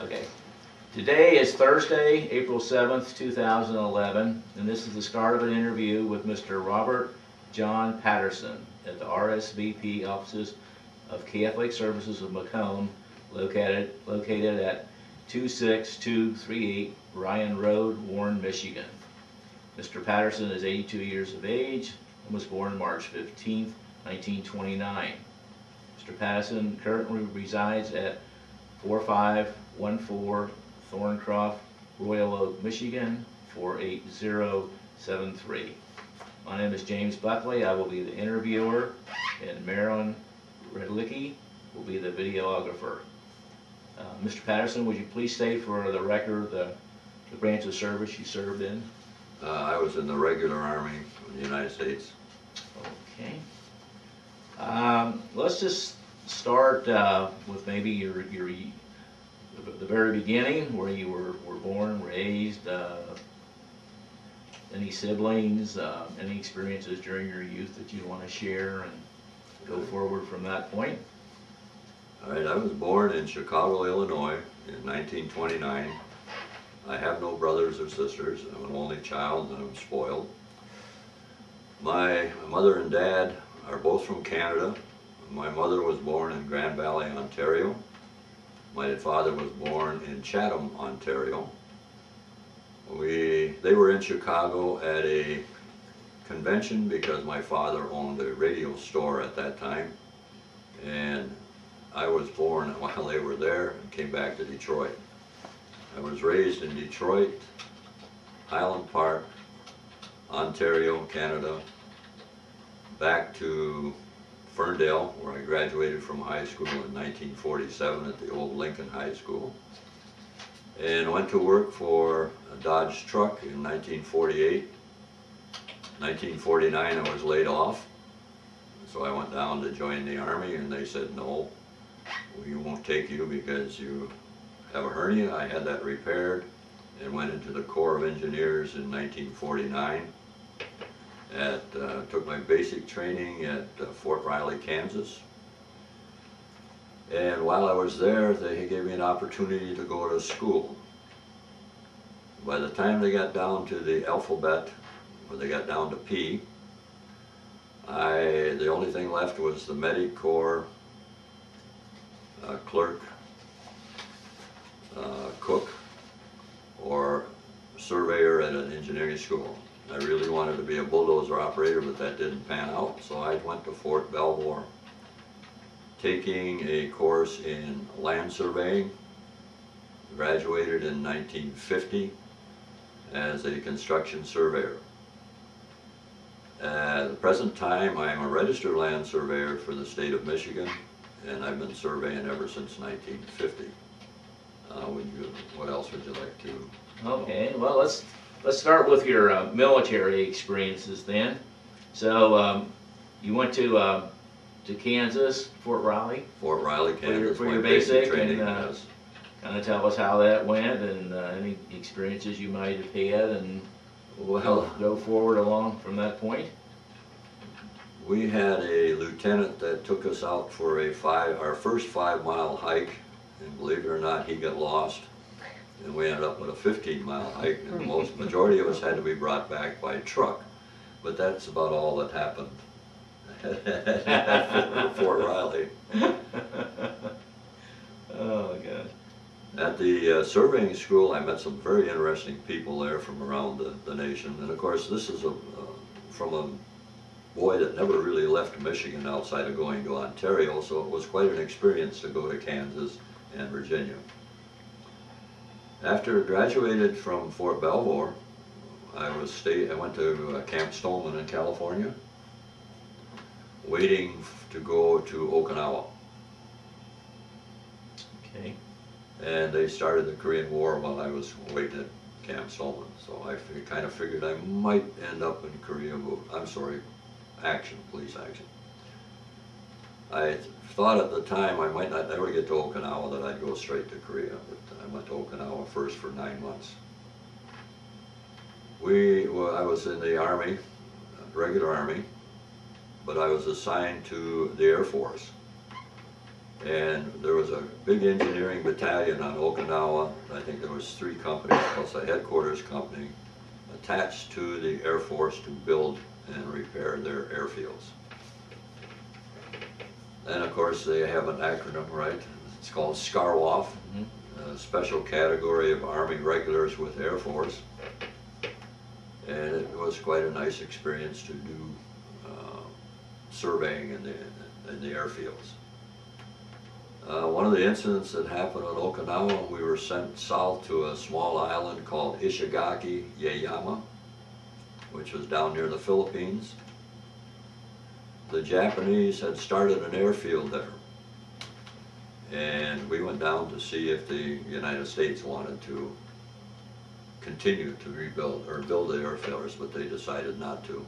Okay. Today is Thursday, April 7th, 2011, and this is the start of an interview with Mr. Robert John Patterson at the RSVP offices of Catholic Services of Macomb, located at 26238 Ryan Road, Warren, Michigan. Mr. Patterson is 82 years of age and was born March 15th, 1929. Mr. Patterson currently resides at 4514 Thorncroft, Royal Oak, Michigan 48073. My name is James Buckley. I will be the interviewer, and Marilyn Redlicki will be the videographer. Mr. Patterson, would you please state for the record the branch of service you served in? I was in the regular Army in the United States. Okay. Let's just start with maybe the very beginning, where you were born, raised, any siblings, any experiences during your youth that you want to share, and go forward from that point. All right, I was born in Chicago, Illinois in 1929. I have no brothers or sisters. I'm an only child and I'm spoiled. My mother and dad are both from Canada. My mother was born in Grand Valley, Ontario. My father was born in Chatham, Ontario. They were in Chicago at a convention because my father owned a radio store at that time, and I was born while they were there and came back to Detroit. I was raised in Detroit, Highland Park, Ontario, Canada, back to Ferndale, where I graduated from high school in 1947 at the old Lincoln High School, and went to work for a Dodge truck in 1948. 1949 I was laid off, so I went down to join the Army, and they said, no, we won't take you because you have a hernia. I had that repaired and went into the Corps of Engineers in 1949. Took my basic training at Fort Riley, Kansas. And while I was there, they gave me an opportunity to go to school. By the time they got down to the alphabet, or they got down to P, the only thing left was the Medic Corps, clerk, cook, or surveyor at an engineering school. I really wanted to be a bulldozer operator, but that didn't pan out, so I went to Fort Belvoir, taking a course in land surveying. Graduated in 1950 as a construction surveyor. At the present time, I am a registered land surveyor for the state of Michigan, and I've been surveying ever since 1950. What else would you like to? Okay, well, let's start with your military experiences then. So you went to Kansas, Fort Riley? Fort Riley, Kansas. For your basic training, and yes. Kind of tell us how that went, and any experiences you might have had, and we'll go forward along from that point. We had a lieutenant that took us out for our first 5-mile hike, and believe it or not, he got lost, and we ended up with a 15-mile hike, and the majority of us had to be brought back by truck. But that's about all that happened at Fort Riley. Oh, God. At the surveying school, I met some very interesting people there from around the nation. And of course, this is from a boy that never really left Michigan outside of going to Ontario, so it was quite an experience to go to Kansas and Virginia. After I graduated from Fort Belvoir, I went to Camp Stoneman in California, waiting to go to Okinawa. Okay. And they started the Korean War while I was waiting at Camp Stoneman. So I kind of figured I might end up in Korea. I'm sorry, police action. I thought at the time I might not ever get to Okinawa, that I'd go straight to Korea, but I went to Okinawa first for 9 months. I was in the Army, regular Army, but I was assigned to the Air Force. And there was a big engineering battalion on Okinawa. I think there was 3 companies plus a headquarters company attached to the Air Force to build and repair their airfields. And of course they have an acronym, right? It's called SCARWOF, a special category of Army regulars with Air Force. And it was quite a nice experience to do surveying in the airfields. One of the incidents that happened on Okinawa, we were sent south to a small island called Ishigaki Yeyama, which was down near the Philippines. The Japanese had started an airfield there, and we went down to see if the United States wanted to continue to rebuild or build the airfields, but they decided not to.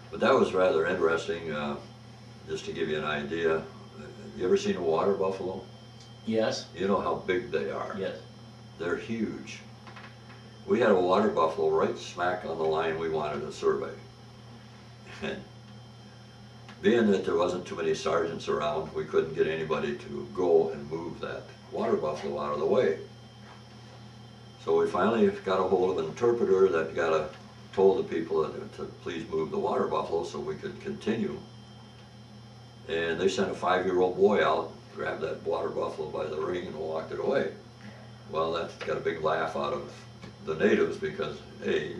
But that was rather interesting. Just to give you an idea, have you ever seen a water buffalo? Yes. You know how big they are. Yes. They're huge. We had a water buffalo right smack on the line we wanted to survey. And being that there wasn't too many sergeants around, we couldn't get anybody to go and move that water buffalo out of the way. So we finally got a hold of an interpreter that told the people to please move the water buffalo so we could continue. And they sent a 5-year-old boy out, grabbed that water buffalo by the ring and walked it away. Well, that got a big laugh out of the natives because, hey,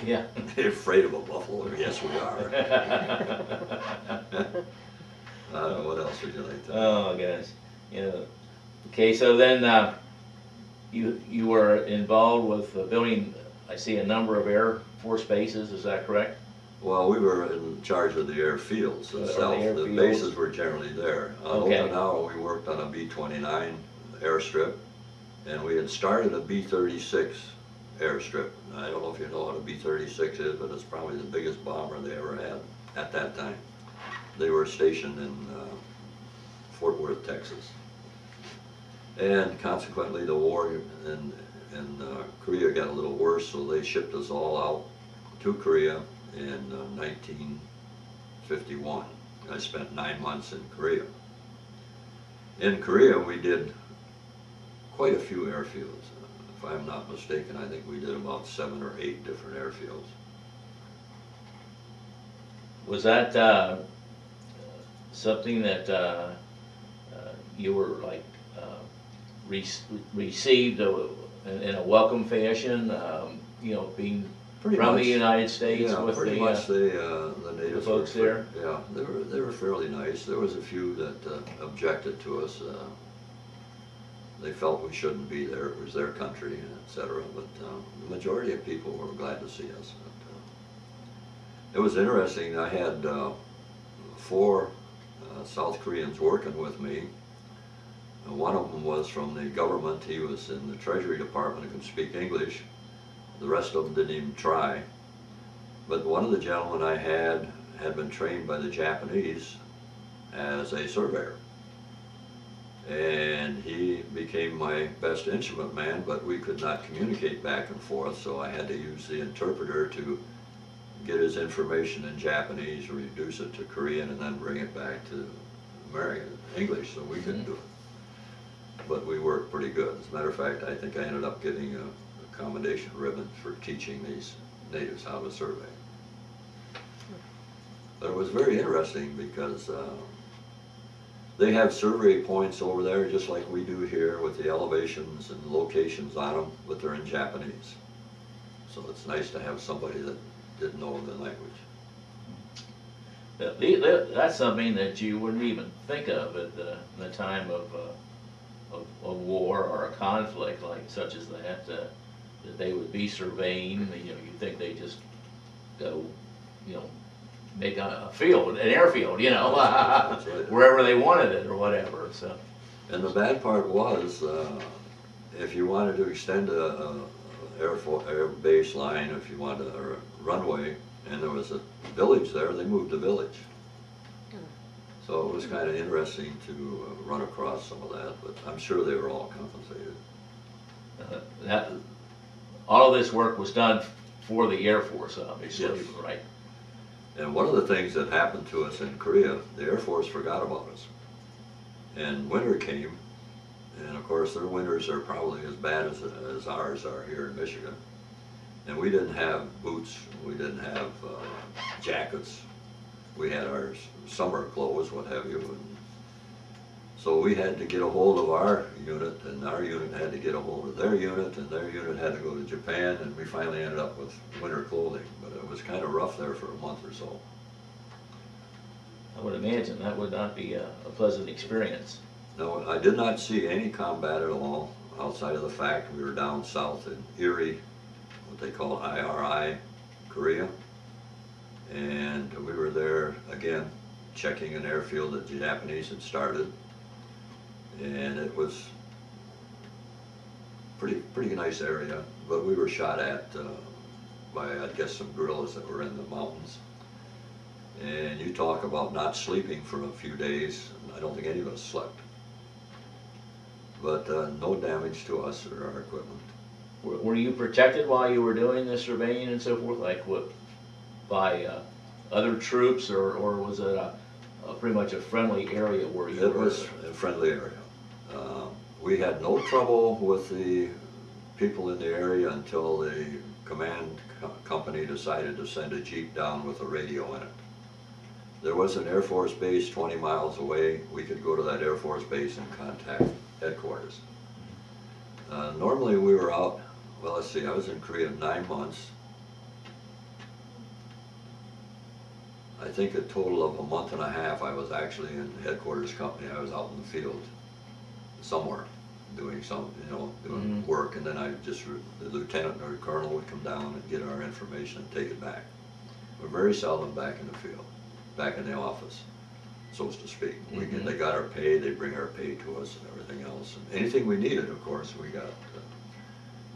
yeah, they're afraid of a buffalo. Yes, we are. What else would you like to know? Oh, gosh. Yeah. Okay, so then you were involved with building, I see, a number of Air Force bases, is that correct? Well, we were in charge of the airfields themselves. The bases were generally there. On Okinawa, we worked on a B-29 airstrip, and we had started a B-36 airstrip. I don't know if you know what a B-36 is, but it's probably the biggest bomber they ever had at that time. They were stationed in Fort Worth, Texas. And consequently, the war in Korea got a little worse, so they shipped us all out to Korea in 1951. I spent 9 months in Korea. In Korea, we did quite a few airfields. If I'm not mistaken, I think we did about 7 or 8 different airfields. Was that something that you were like received in a welcome fashion? You know, being from the United States, yeah, with pretty much the native folks there. Yeah, they were fairly nice. There was a few that objected to us. They felt we shouldn't be there. It was their country, etc. But the majority of people were glad to see us. It was interesting. I had 4 South Koreans working with me. One of them was from the government. He was in the Treasury Department and could speak English. The rest of them didn't even try. But one of the gentlemen I had been trained by the Japanese as a surveyor. And he became my best instrument man, but we could not communicate back and forth, so I had to use the interpreter to get his information in Japanese, reduce it to Korean, and then bring it back to American English so we could do it. But we worked pretty good. As a matter of fact, I think I ended up getting a commendation ribbon for teaching these natives how to survey. But it was very interesting because they have survey points over there just like we do here with the elevations and locations on them, but they're in Japanese. So it's nice to have somebody that didn't know the language. That's something that you wouldn't even think of at the time of war or a conflict like such as that. That they would be surveying. You know, you'd think they just go, you know, make a field, an airfield, you know, That's right. wherever they wanted it or whatever. So. And the bad part was, if you wanted to extend a air base line, if you wanted a runway, and there was a village there, they moved the village. So it was kind of interesting to run across some of that, but I'm sure they were all compensated. All of this work was done for the Air Force, obviously, yes. right? And one of the things that happened to us in Korea, the Air Force forgot about us. And winter came, and of course their winters are probably as bad as ours are here in Michigan. And we didn't have boots, we didn't have jackets. We had our summer clothes, what have you. And so we had to get a hold of our unit, and our unit had to get a hold of their unit, and their unit had to go to Japan, and we finally ended up with winter clothing. But it was kind of rough there for a month or so. I would imagine that would not be a pleasant experience. No, I did not see any combat at all, outside of the fact we were down south in Erie, what they call IRI, Korea. And we were there, again, checking an airfield that the Japanese had started. And it was pretty nice area, but we were shot at by, I guess, some guerrillas that were in the mountains. And you talk about not sleeping for a few days, I don't think any of us slept. But no damage to us or our equipment. Were you protected while you were doing this surveying and so forth, like what, by other troops, or was it pretty much a friendly area where you were? It was a friendly area. We had no trouble with the people in the area until the command company decided to send a Jeep down with a radio in it. There was an Air Force base 20 miles away. We could go to that Air Force base and contact headquarters. Normally we were out, well, let's see, I was in Korea 9 months. I think a total of a month and a half I was actually in headquarters company. I was out in the field somewhere doing some, doing work, and then the lieutenant or the colonel would come down and get our information and take it back. We're very seldom back in the field, back in the office, so to speak. They got our pay, they bring our pay to us and everything else. And anything we needed, of course, we got.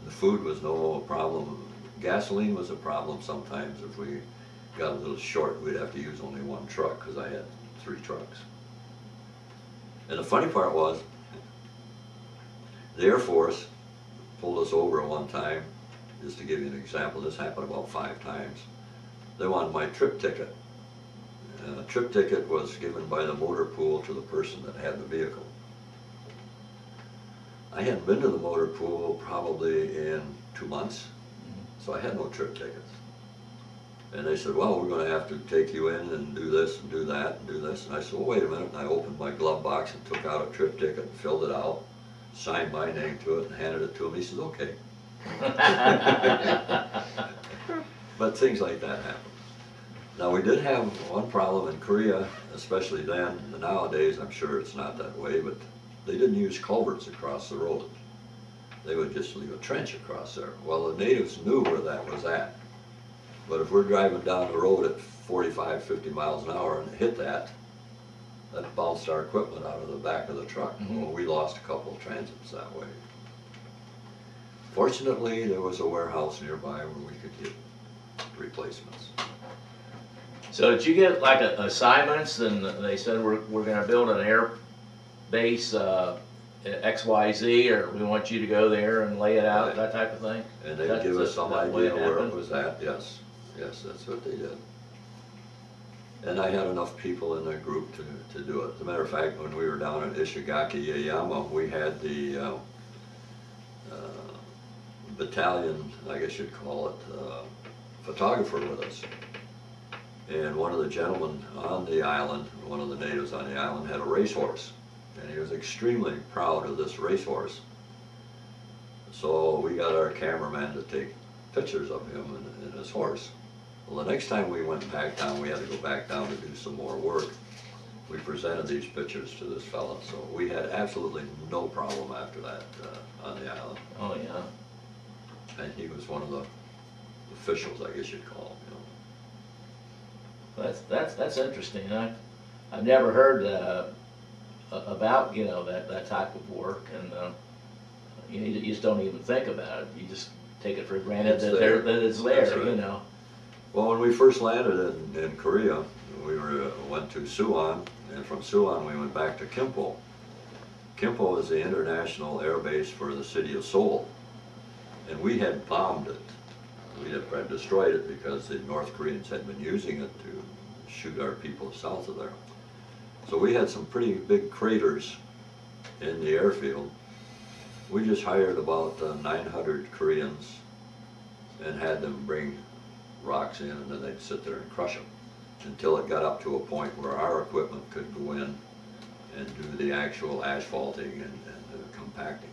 The food was no problem. Gasoline was a problem sometimes. If we got a little short, we'd have to use only one truck, because I had 3 trucks. And the funny part was, the Air Force pulled us over one time, just to give you an example. This happened about 5 times. They wanted my trip ticket. A trip ticket was given by the motor pool to the person that had the vehicle. I hadn't been to the motor pool probably in 2 months, so I had no trip tickets. And they said, well, we're going to have to take you in and do this and do that and do this. And I said, well, wait a minute. And I opened my glove box and took out a trip ticket and filled it out, signed my name to it and handed it to him. He said, okay. But things like that happen. Now, we did have one problem in Korea, especially then. Nowadays, I'm sure it's not that way, but they didn't use culverts across the road. They would just leave a trench across there. Well, the natives knew where that was at. But if we're driving down the road at 45, 50 miles an hour and hit that bounced our equipment out of the back of the truck. Well, we lost a couple of transits that way. Fortunately, there was a warehouse nearby where we could get replacements. So did you get like assignments, and they said we're going to build an air base XYZ, or we want you to go there and lay it out, that type of thing? And they'd give us some idea where it was at, yes. Yes, that's what they did. And I had enough people in the group to do it. As a matter of fact, when we were down in Ishigaki, Yayama, we had the battalion, I guess you'd call it, photographer with us. And one of the gentlemen on the island, one of the natives on the island, had a racehorse. And he was extremely proud of this racehorse. So we got our cameraman to take pictures of him and his horse. Well, the next time we went back down, we had to go back down to do some more work. We presented these pictures to this fella, so we had absolutely no problem after that on the island. Oh, yeah. And he was one of the officials, I guess you'd call him. That's interesting. I've never heard about that type of work, and you just don't even think about it. You just take it for granted that it's there. Right. Well, when we first landed in Korea, we went to Suwon, and from Suwon we went back to Kimpo. Kimpo is the international air base for the city of Seoul, and we had bombed it. We had destroyed it because the North Koreans had been using it to shoot our people south of there. So we had some pretty big craters in the airfield, we just hired about 900 Koreans and had them bring rocks in, and then they'd sit there and crush them until it got up to a point where our equipment could go in and do the actual asphalting and compacting.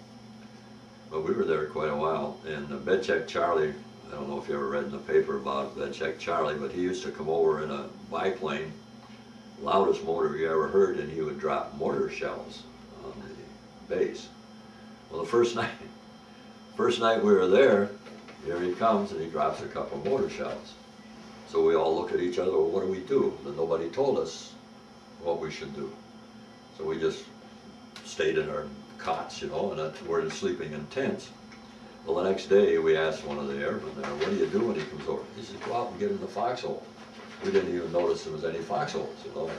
But we were there quite a while, and Bed Check Charlie, I don't know if you ever read in the paper about Bed Check Charlie, but he used to come over in a biplane, loudest motor you ever heard, and he would drop mortar shells on the base. Well, the first night we were there, here he comes and he drops a couple of mortar shells. So we all look at each other, well, what do we do? And nobody told us what we should do. So we just stayed in our cots, you know, and we're sleeping in tents. Well, the next day we asked one of the airmen there, what do you do when he comes over? He said, go out and get in the foxhole. We didn't even notice there was any foxholes, you know.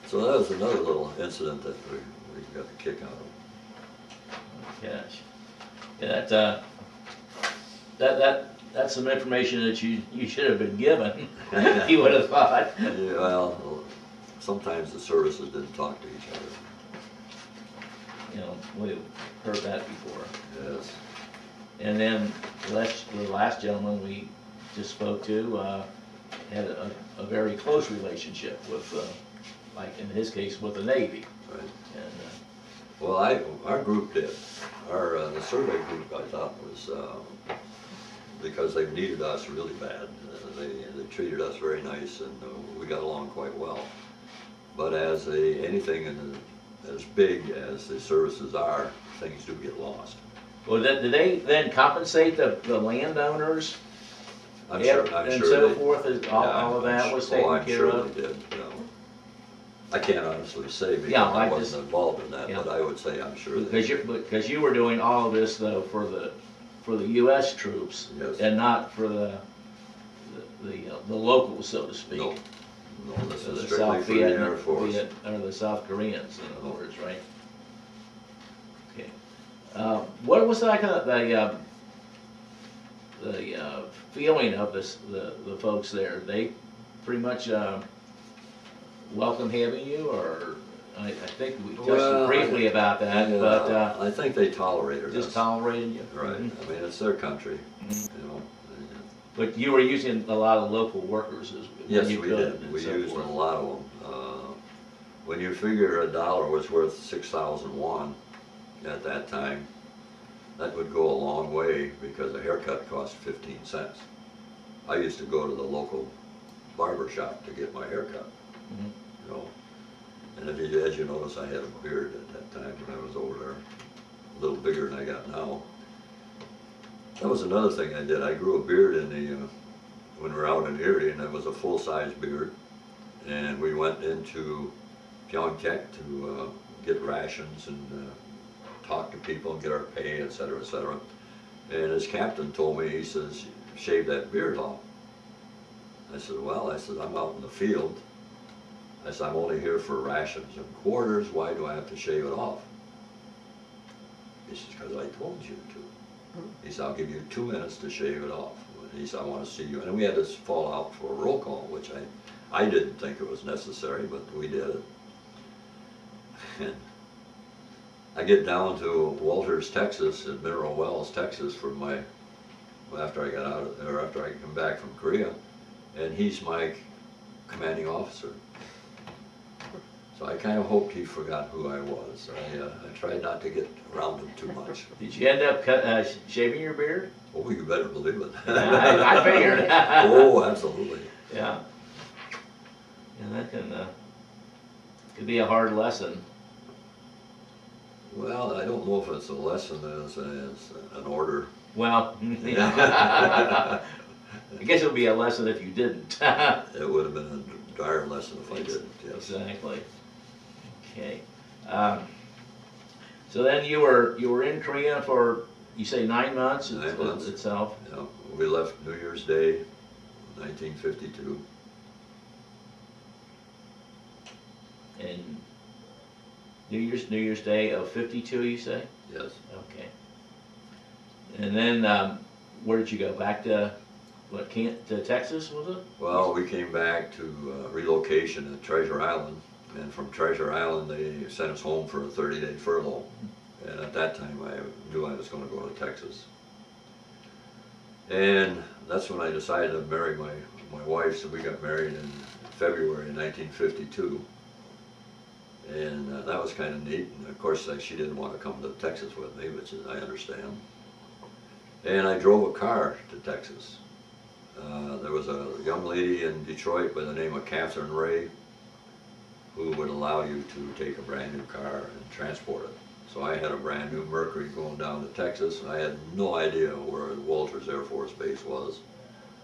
So that was another little incident that we got a kick out of. Gosh. Yeah, that's some information that you should have been given. You would have thought. Yeah, well, sometimes the services didn't talk to each other. You know, we've heard that before. Yes. And then the last gentleman we just spoke to had a very close relationship with, like in his case, with the Navy. Right. And, well, our group did. The survey group, I thought, was because they needed us really bad. They treated us very nice, and we got along quite well. But as anything as big as the services are, things do get lost. well, did they then compensate the landowners? I'm sure so forth, all of that was taken I'm care sure of? they did. You know. I can't honestly say because Yeah, I wasn't involved in that, yeah. but I would say I'm sure they did. Because you were doing all of this though for the U.S. troops, Yes. and not for the locals, so to speak. No, this The is South strictly for the Air Force. or the South Koreans, in other words, right? Okay. What was like the feeling of the folks there? They pretty much welcome having you, or I think we touched briefly about that, Yeah, but I think they tolerated us. just tolerated you. Right. Mhm. I mean, it's their country. Mhm. You know. But you were using a lot of local workers as Yes, you we could, did. and We so used forth. a lot of them. When you figure $1 was worth 6,000 won at that time, that would go a long way because a haircut cost 15 cents. I used to go to the local barber shop to get my haircut. Mhm. You know, and as you notice, I had a beard at that time when I was over there, a little bigger than I got now. That was another thing I did. I grew a beard when we were out in Erie, and it was a full-size beard. And we went into Pyeongtaek to get rations and talk to people and get our pay, et cetera, et cetera. And his captain told me, he says, shave that beard off. I said, well, I'm out in the field. I said, I'm only here for rations and quarters. Why do I have to shave it off? He says, because I told you to. He said, I'll give you 2 minutes to shave it off. He said, I want to see you. And we had to fall out for a roll call, which I didn't think it was necessary, but we did it. And I get down to Walters, Texas, at Mineral Wells, Texas, after I got out of there, after I come back from Korea, and he's my commanding officer. So I kind of hoped he forgot who I was. I tried not to get around him too much. Did you end up shaving your beard? Oh, you better believe it. I figured. Oh, absolutely. Yeah. And that could be a hard lesson. Well, I don't know if it's a lesson as an order. Well, I guess it would be a lesson if you didn't. It would have been a dire lesson if I didn't, yes. Exactly. Okay. So then you were in Korea for, you say 9 months? 9 months. Itself? Yeah, we left New Year's Day, 1952. And New Year's Day of 52, you say? Yes. Okay. And then where did you go? Back to to Texas, was it? Well, we came back to relocation at Treasure Island, And from Treasure Island, they sent us home for a 30-day furlough. And at that time, I knew I was going to go to Texas. And that's when I decided to marry my wife, so we got married in February 1952. And that was kind of neat. And of course, she didn't want to come to Texas with me, which I understand. And I drove a car to Texas. There was a young lady in Detroit by the name of Catherine Ray who would allow you to take a brand new car and transport it. So I had a brand new Mercury going down to Texas, and I had no idea where Walters Air Force Base was,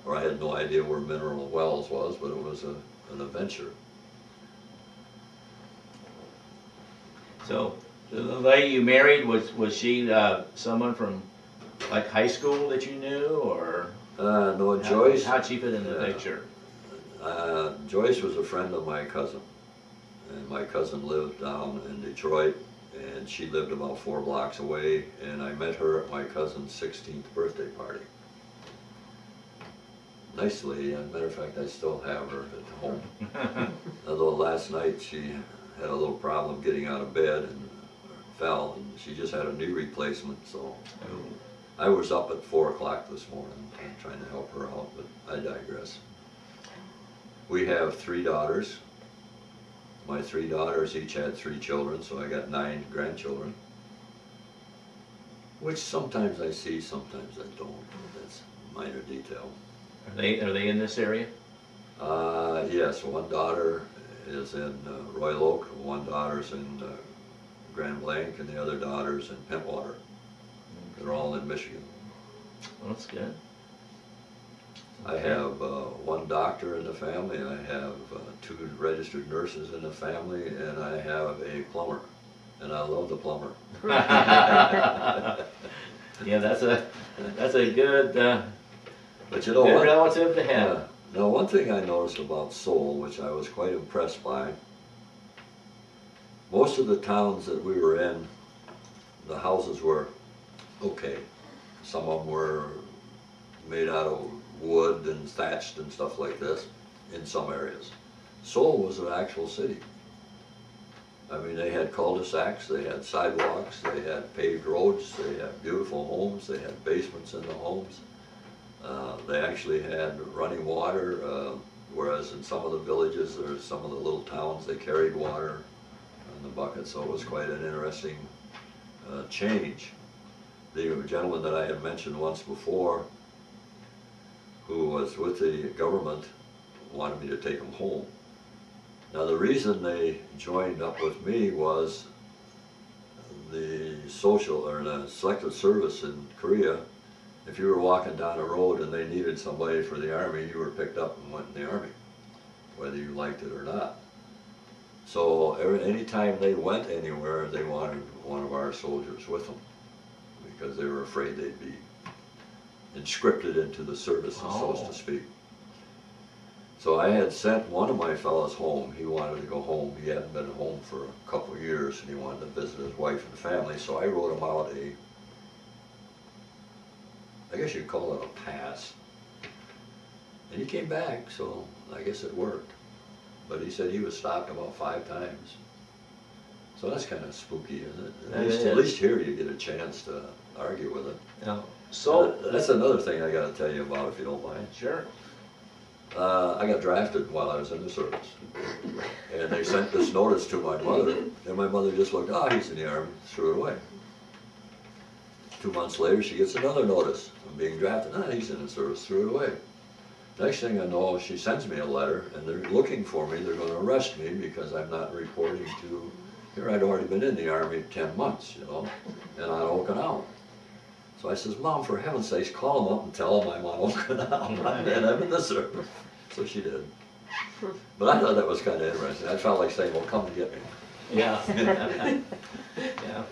or I had no idea where Mineral Wells was, but it was an adventure. So the lady you married, was she someone from like high school that you knew, or No, Joyce. How'd she fit in the picture? Joyce was a friend of my cousin, and my cousin lived down in Detroit, and she lived about 4 blocks away, and I met her at my cousin's 16th birthday party. Nice lady, as a matter of fact, I still have her at home. Although last night she had a little problem getting out of bed and fell, and she just had a knee replacement, so I was up at 4 o'clock this morning trying to help her out, but I digress. We have 3 daughters. My 3 daughters each had 3 children, so I got 9 grandchildren, which sometimes I see, sometimes I don't. That's a minor detail. Are they in this area? Yes, one daughter is in Royal Oak, one daughter's in Grand Blanc, and the other daughter's in Pentwater. They're all in Michigan. Well, that's good. I have 1 doctor in the family, I have 2 registered nurses in the family, and I have a plumber, and I love the plumber. Yeah, that's a good, but you know good what? relative to have. Now, one thing I noticed about Seoul, which I was quite impressed by, most of the towns that we were in, the houses were okay. Some of them were made out of wood and thatched and stuff like this in some areas. Seoul was an actual city. I mean, they had cul-de-sacs, they had sidewalks, they had paved roads, they had beautiful homes, they had basements in the homes. They actually had running water, whereas in some of the villages or some of the little towns, they carried water in the bucket, so it was quite an interesting change. The gentleman that I had mentioned once before, who was with the government, wanted me to take him home. Now the reason they joined up with me was the social or the selective service in Korea. If you were walking down a road and they needed somebody for the Army, you were picked up and went in the Army, whether you liked it or not. So anytime they went anywhere, they wanted one of our soldiers with them because they were afraid they'd be inscripted into the service, so to speak. So I had sent one of my fellows home. He wanted to go home. He hadn't been home for a couple of years, and he wanted to visit his wife and family. So I wrote him out I guess you'd call it a pass. And he came back, so I guess it worked. But he said he was stopped about 5 times. So that's kind of spooky, isn't it? At least here you get a chance to argue with it. Yeah. So that's another thing I got to tell you about, if you don't mind. Sure. I got drafted while I was in the service, and they sent this notice to my mother, and my mother just looked, he's in the Army, threw it away. 2 months later, she gets another notice of being drafted. He's in the service, threw it away. Next thing I know, she sends me a letter, and they're looking for me. They're going to arrest me because I'm not reporting to, here I'd already been in the Army 10 months, you know, and on Okinawa. So I says, Mom, for heaven's sakes, call them up and tell them I'm on Okinawa and I'm in the service. So she did. But I thought that was kind of interesting. I felt like saying, well, come and get me. Yeah. Yeah.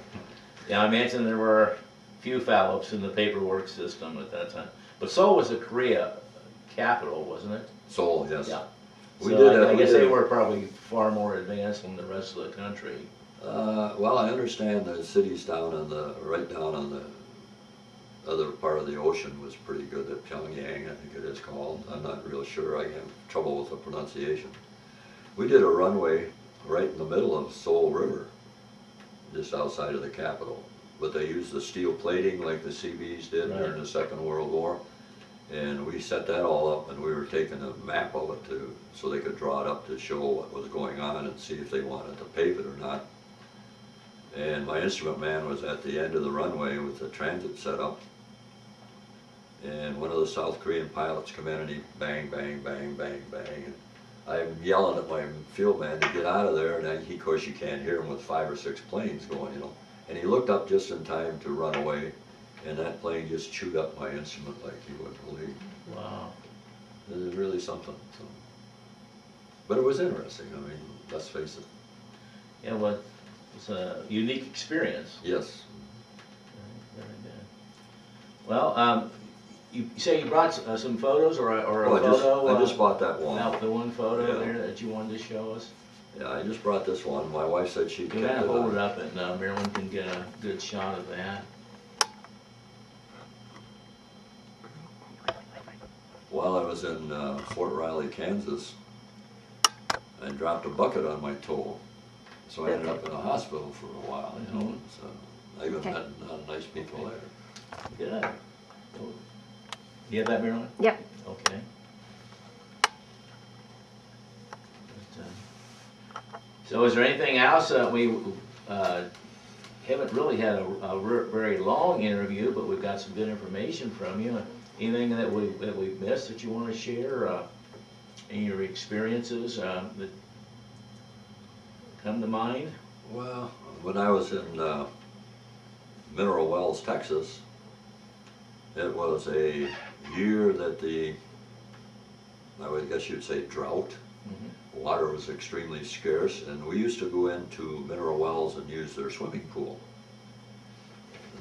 Yeah, I imagine there were few foul-ups in the paperwork system at that time. But Seoul was a Korea capital, wasn't it? Seoul, yes. Yeah. We So did, I guess they were probably far more advanced than the rest of the country. Well, I understand the cities down on right down on the other part of the ocean was pretty good. At Pyongyang, I think it is called. I'm not real sure. I have trouble with the pronunciation. We did a runway right in the middle of Soul River, just outside of the Capitol. But they used the steel plating like the Seabees did Right. during the Second World War. And we set that all up, and we were taking a map of it so they could draw it up to show what was going on and see if they wanted to pave it or not. And my instrument man was at the end of the runway with the transit set up. And one of the South Korean pilots come in and he bang, bang, bang, bang, bang. And I'm yelling at my field man to get out of there, and of course you can't hear him with 5 or 6 planes going, you know. And he looked up just in time to run away, and that plane just chewed up my instrument like you wouldn't believe. Wow. It was really something. So. But it was interesting. I mean, let's face it. Yeah, well, it's a unique experience. Yes. Very good. Well, you say you brought some photos or a Oh, photo? I just bought that one. About the one photo Yeah. there that you wanted to show us? Yeah, I just brought this one. My wife said she'd You kept gotta it hold on. it up and Marilyn can get a good shot of that. While I was in Fort Riley, Kansas, I dropped a bucket on my toe. So I ended up in the hospital for a while, you know. So I even met nice people there. Good. You have that, Marilyn? Yep. Okay. So is there anything else? We haven't really had a very long interview, but we've got some good information from you. Anything that we've missed that you want to share? Any of your experiences that come to mind? Well, when I was in Mineral Wells, Texas, it was a year that I would guess you'd say drought. Mm-hmm. Water was extremely scarce, and we used to go into Mineral Wells and use their swimming pool.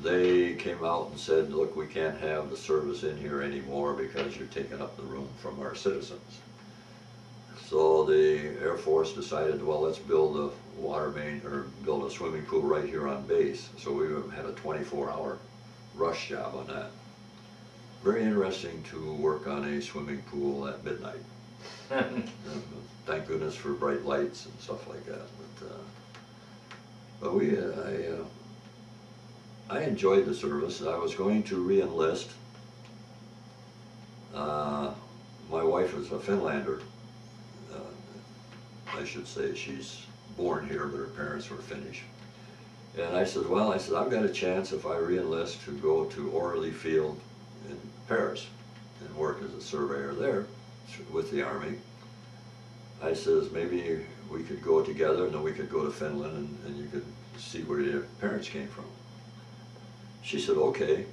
They came out and said, look, we can't have the service in here anymore because you're taking up the room from our citizens. So the Air Force decided, well, let's build a water main or build a swimming pool right here on base. So we had a 24-hour rush job on that. Very interesting to work on a swimming pool at midnight. Thank goodness for bright lights and stuff like that. But I enjoyed the service. I was going to re-enlist. My wife is a Finlander. I should say she's born here, but her parents were Finnish. And I said, well, I've got a chance if I re-enlist to go to Orly Field in Paris and work as a surveyor there with the Army. I says, maybe we could go together and then we could go to Finland and you could see where your parents came from. She said, okay.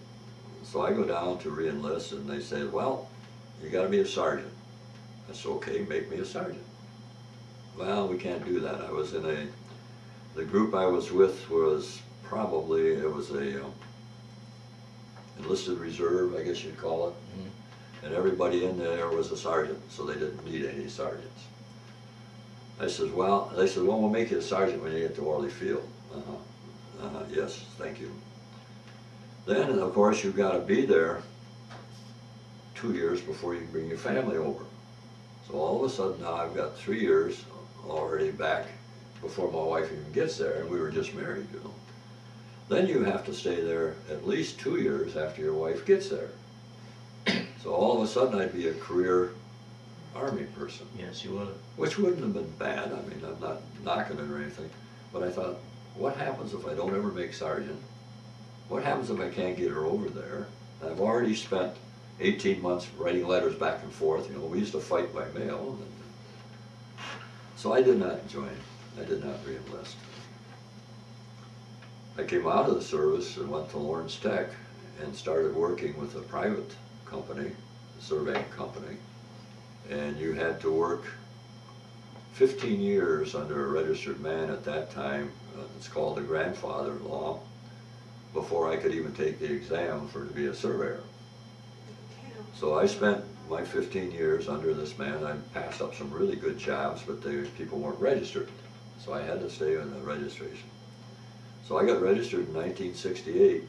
So I go down to re-enlist and they say, well, you gotta be a sergeant. I said, okay, make me a sergeant. Well, we can't do that. I was in the group I was with was probably, it was a enlisted reserve, I guess you'd call it. Mm-hmm. And everybody in there was a sergeant, so they didn't need any sergeants. I said, well, they said, well, we'll make you a sergeant when you get to Orly Field. Yes, thank you. Then, of course, you've got to be there 2 years before you can bring your family over. So all of a sudden now I've got 3 years already back before my wife even gets there, and we were just married, you know. Then you have to stay there at least 2 years after your wife gets there. So all of a sudden I'd be a career Army person. Yes, you would. Which wouldn't have been bad. I mean, I'm not knocking it or anything. But I thought, what happens if I don't ever make sergeant? What happens if I can't get her over there? I've already spent 18 months writing letters back and forth. You know, we used to fight by mail. So I did not join. I did not re-enlist. I came out of the service and went to Lawrence Tech and started working with a private company, a surveying company. And you had to work 15 years under a registered man at that time. It's called the grandfather law, before I could even take the exam to be a surveyor. So I spent my 15 years under this man. I passed up some really good jobs, but people weren't registered. So I had to stay on the registration. So I got registered in 1968,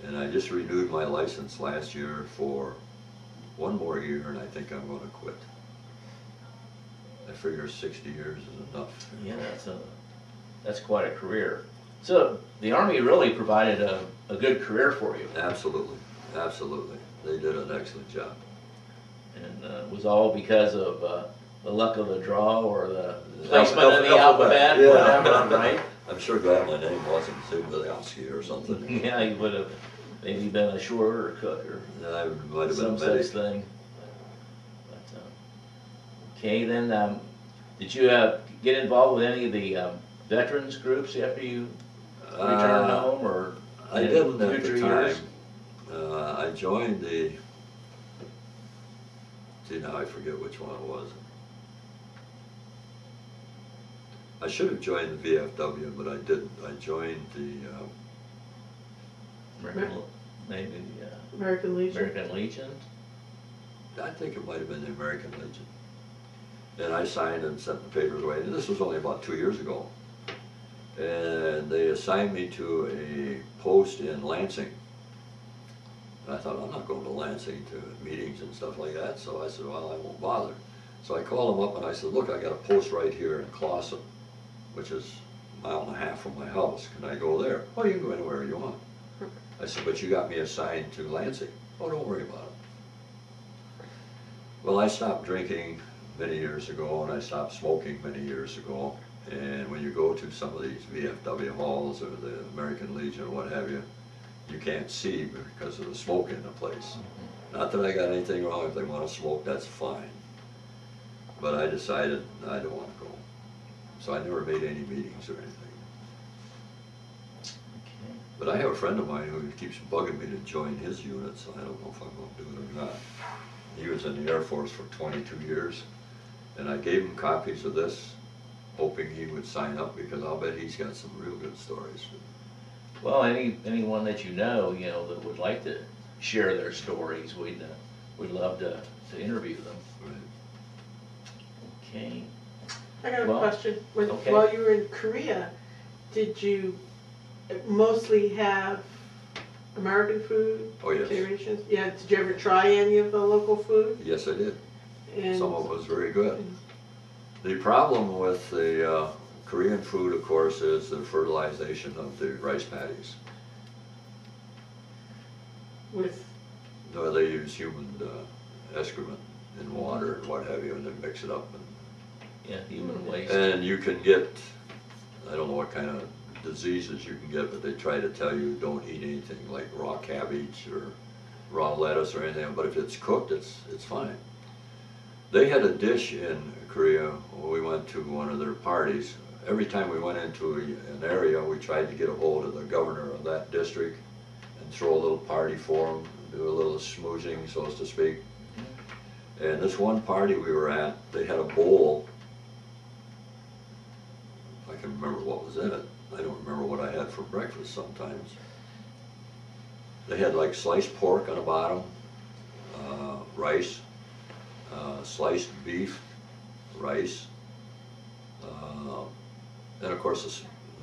and I just renewed my license last year for one more year, and I think I'm going to quit. I figure 60 years is enough. Yeah, that's quite a career. So the Army really provided a good career for you. Absolutely, absolutely. They did an excellent job. And it was all because of the luck of the draw or the Alphabet, placement of the alphabet, yeah. whatever, right? I'm sure glad my name wasn't Zubelowski or something. Yeah, you would have maybe been a short or cook or I might have been some a medic. such thing. But, okay, then did you get involved with any of the veterans groups after you returned home, or I in didn't at future the time. years? I joined the, see now I forget which one it was. I should have joined the VFW, but I didn't. I joined the Maybe American Legion. American Legion. I think it might have been the American Legion. And I signed and sent the papers away. And this was only about 2 years ago. And they assigned me to a post in Lansing. And I thought, I'm not going to Lansing to meetings and stuff like that. So I said, well, I won't bother. So I called them up and I said, look, I got a post right here in Clawson, which is a mile and a half from my house. Can I go there? Oh, you can go anywhere you want. I said, but you got me assigned to Lansing. Oh, don't worry about it. Well, I stopped drinking many years ago, and I stopped smoking many years ago. And when you go to some of these VFW halls or the American Legion or what have you, you can't see because of the smoke in the place. Not that I got anything wrong. If they want to smoke, that's fine. But I decided I don't want to go. So I never made any meetings or anything. But I have a friend of mine who keeps bugging me to join his unit, so I don't know if I'm going to do it or not. He was in the Air Force for 22 years, and I gave him copies of this, hoping he would sign up, because I'll bet he's got some real good stories. Well, anyone that you know that would like to share their stories, we'd love to interview them. Right. Okay. I got a question. okay. While you were in Korea, did you mostly have American food? Oh, yes. Generations? Yeah. Did you ever try any of the local food? Yes, I did. And Some of it was very good. The problem with the Korean food, of course, is the fertilization of the rice paddies. with No, they use human excrement in water and what have you, and then mix it up. Yeah, human waste. And you can get, I don't know what kind of diseases you can get, but they try to tell you don't eat anything like raw cabbage or raw lettuce or anything, but if it's cooked, it's fine. They had a dish in Korea when we went to one of their parties. Every time we went into an area, we tried to get a hold of the governor of that district and throw a little party for him, do a little schmoozing, so to speak. And this one party we were at, they had a bowl. I can remember what was in it. I don't remember what I had for breakfast sometimes. They had like sliced pork on the bottom, rice, sliced beef, rice, and of course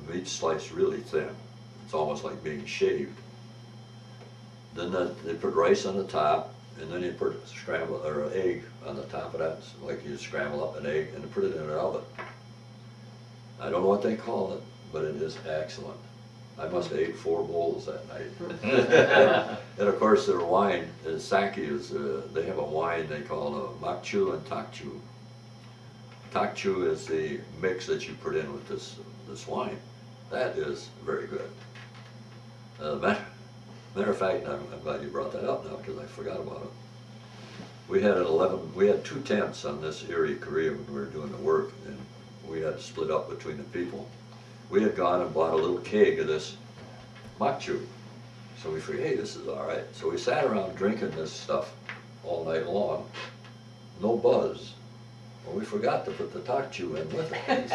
the meat's sliced really thin. It's almost like being shaved. Then they put rice on the top, and then you put scrambled or an egg on the top of that, like you scramble up an egg and put it in an oven. I don't know what they call it, but it is excellent. I must have ate 4 bowls that night. And of course their wine, sake is, they have a wine they call makchu and takchu. Takchu is the mix that you put in with this wine. That is very good. Matter of fact, I'm glad you brought that up now because I forgot about it. We had 2 tents on this Erie, Korea when we were doing the work, and we had to split up between the people. We had gone and bought a little keg of this makchu. So we figured, hey, this is all right. So we sat around drinking this stuff all night long. No buzz. Well, we forgot to put the takchu in with it.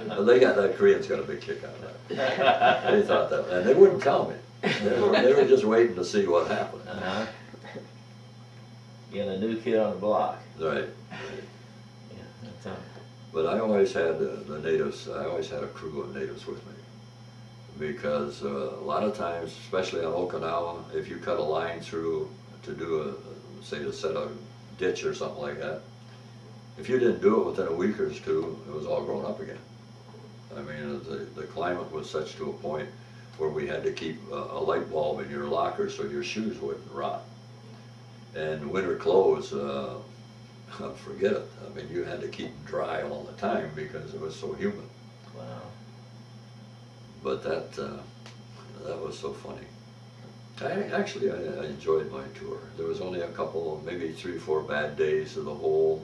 But the Koreans got a big kick out of that. They thought that, and they wouldn't tell me. They were just waiting to see what happened. Yeah, the new kid on the block. Right. Yeah, that's But I always had the natives, I always had a crew of natives with me. Because a lot of times, especially on Okinawa, if you cut a line through to do say to set a ditch or something like that, if you didn't do it within a week or two, it was all grown up again. I mean, the climate was such to a point where we had to keep a light bulb in your locker so your shoes wouldn't rot. And winter clothes, forget it. I mean, you had to keep them dry all the time because it was so humid. Wow. But that was so funny. Actually, I enjoyed my tour. There was only a couple, maybe 3 or 4 bad days of the whole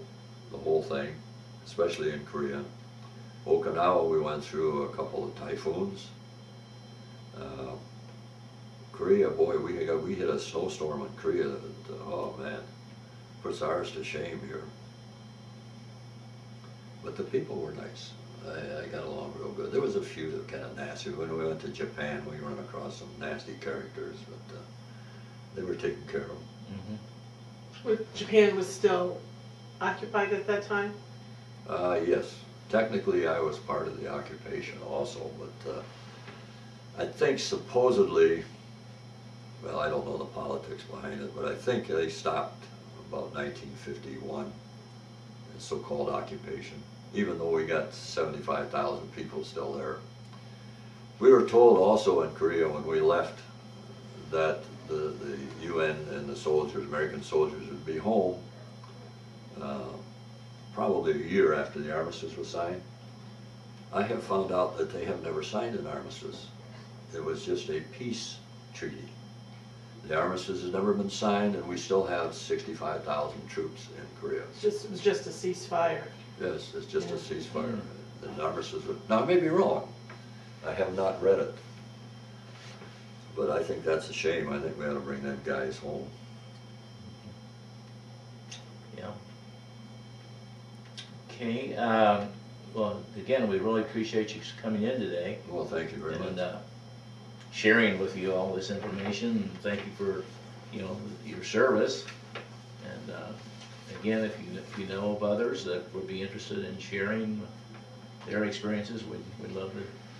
thing, especially in Korea. Okinawa, we went through a couple of typhoons. Korea, boy, we hit a snowstorm in Korea that, oh man, puts ours to shame here. But the people were nice. I got along real good. There was a few that were kind of nasty. When we went to Japan, we ran across some nasty characters, but they were taken care of. Mm-hmm. Japan was still occupied at that time? Yes. Technically, I was part of the occupation also, but I think supposedly, well, I don't know the politics behind it, but I think they stopped about 1951, the so-called occupation, even though we got 75,000 people still there. We were told also in Korea when we left that the UN and the soldiers, American soldiers, would be home probably a year after the armistice was signed. I have found out that they have never signed an armistice. It was just a peace treaty. The armistice has never been signed, and we still have 65,000 troops in Korea. It was just a ceasefire. Yes, it's just a Yeah. ceasefire. And the armistice, now I may be wrong. I have not read it. But I think that's a shame. I think we ought to bring them guys home. Yeah. Okay, well, again, we really appreciate you coming in today Well, thank you very and much. sharing with you all this information. And thank you for, your service. And again, if you know of others that would be interested in sharing their experiences, we'd love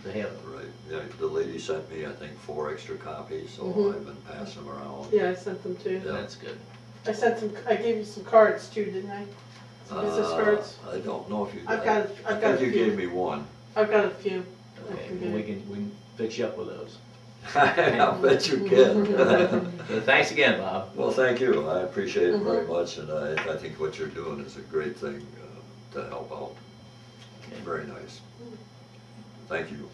to have them. Right, yeah, the lady sent me, I think, 4 extra copies, so Mhm. I've been passing them around. Yeah, I sent them too. Yeah. That's good. I gave you some cards too, didn't I? Some business cards? I don't know if you I've got, got I a think you few. gave me one. I've got a few. Okay, Okay. well, we can fix you up with those. I'll bet you can. So thanks again, Bob. Well, thank you, I appreciate it very Mhm. much, and I think what you're doing is a great thing to help out. Okay. Very nice. Thank you.